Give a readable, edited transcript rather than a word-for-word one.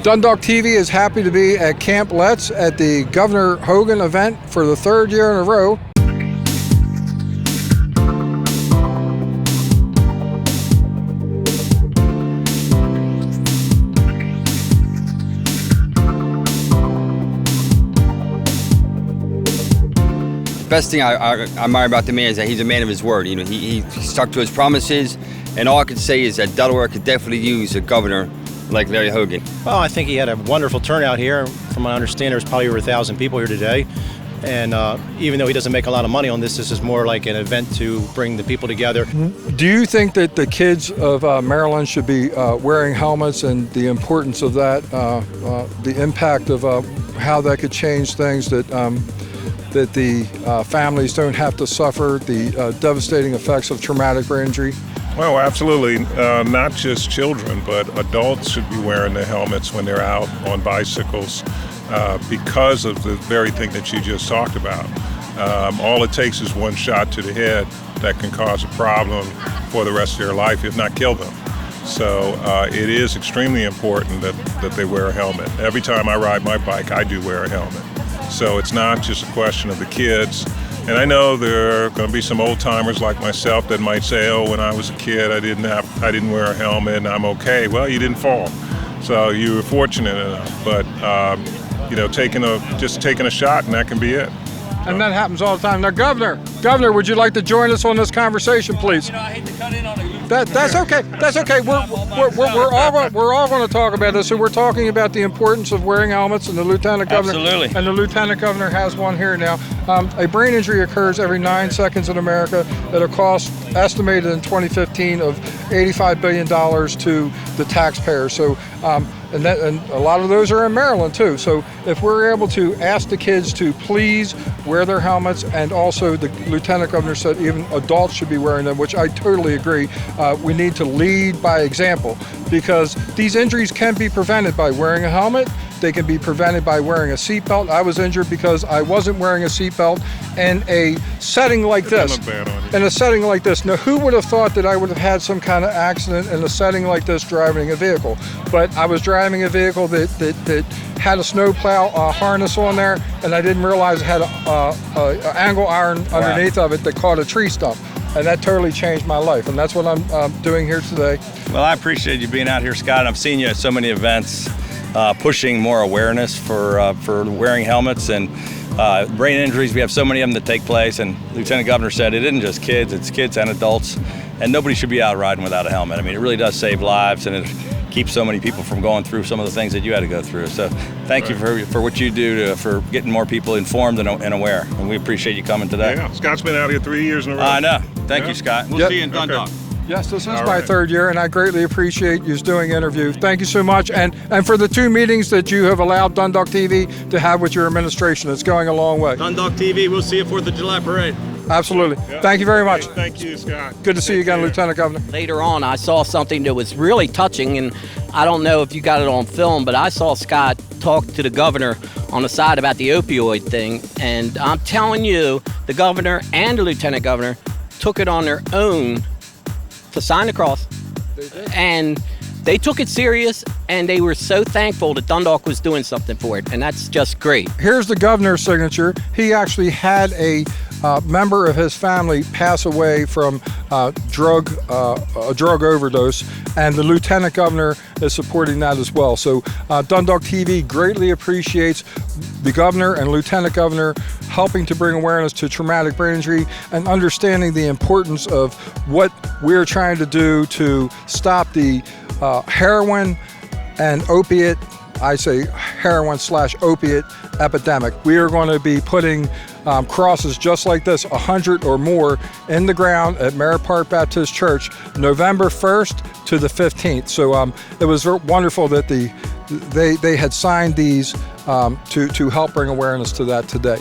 DundalkTV is happy to be at Camp Let's at the Governor Hogan event for the third year in a row. The best thing I admire about the man is that he's a man of his word. You know, he stuck to his promises, and all I can say is that Delaware could definitely use a governor like Larry Hogan. Well, I think he had a wonderful turnout here. From what I understand, there was probably over 1,000 people here today. And even though he doesn't make a lot of money on this, this is more like an event to bring the people together. Do you think that the kids of Maryland should be wearing helmets, and the importance of that, the impact of how that could change things, that the families don't have to suffer the devastating effects of traumatic brain injury? Well, absolutely. Not just children, but adults should be wearing the helmets when they're out on bicycles because of the very thing that you just talked about. All it takes is one shot to the head that can cause a problem for the rest of their life, if not kill them. So it is extremely important that they wear a helmet. Every time I ride my bike, I do wear a helmet. So it's not just a question of the kids. And I know there are going to be some old timers like myself that might say, "Oh, when I was a kid, I didn't wear a helmet, and I'm okay." Well, you didn't fall, so you were fortunate enough. But you know, just taking a shot, and that can be it. And that happens all the time. Now, Governor, would you like to join us on this conversation, please? You know, I hate to cut in on it. That's okay. That's okay. We're all going to talk about this. So we're talking about the importance of wearing helmets, and the Lieutenant Governor. Absolutely. And the Lieutenant Governor has one here now. A brain injury occurs every 9 seconds in America at a cost estimated in 2015 of $85 billion to the taxpayer. So. And a lot of those are in Maryland too. So if we're able to ask the kids to please wear their helmets, and also the Lieutenant Governor said even adults should be wearing them, which I totally agree. We need to lead by example, because these injuries can be prevented by wearing a helmet. They can be prevented by wearing a seatbelt. I was injured because I wasn't wearing a seatbelt in a setting like this. In a setting like this. Now, who would have thought that I would have had some kind of accident in a setting like this driving a vehicle? But I was driving a vehicle that had a snowplow harness on there, and I didn't realize it had an angle iron underneath of it that caught a tree stump. And that totally changed my life, and that's what I'm doing here today. Well, I appreciate you being out here, Scott. I've seen you at so many events pushing more awareness for wearing helmets and brain injuries. We have so many of them that take place, and Lieutenant Governor said it isn't just kids, it's kids and adults, and nobody should be out riding without a helmet. I mean, it really does save lives, and it keeps so many people from going through some of the things that you had to go through. So thank you for what you do for getting more people informed and aware, and we appreciate you coming today. Yeah, Scott's been out here 3 years in a row. I know. Thank you, Scott. We'll see you in Dundalk. Okay. Yes, this is my third year, and I greatly appreciate you doing interviews. Thank you so much, and for the 2 meetings that you have allowed DundalkTV to have with your administration. It's going a long way. DundalkTV, we'll see you 4th of July parade. Absolutely. Yeah. Thank you very much. Thank you, Scott. Good to see you again, Lieutenant Governor. Later on, I saw something that was really touching, and I don't know if you got it on film, but I saw Scott talk to the governor on the side about the opioid thing, and I'm telling you, the governor and the lieutenant governor took it on their own to sign the cross. They did. And they took it serious, and they were so thankful that Dundalk was doing something for it, and that's just great. Here's the governor's signature. He actually had a member of his family pass away from a drug overdose, and the Lieutenant Governor is supporting that as well. So DundalkTV greatly appreciates the Governor and Lieutenant Governor helping to bring awareness to traumatic brain injury and understanding the importance of what we're trying to do to stop the heroin and opiate, I say heroin/opiate epidemic. We are going to be putting crosses just like this, 100 or more, in the ground at Merritt Park Baptist Church, November 1st to the 15th. So it was wonderful that they had signed these to help bring awareness to that today.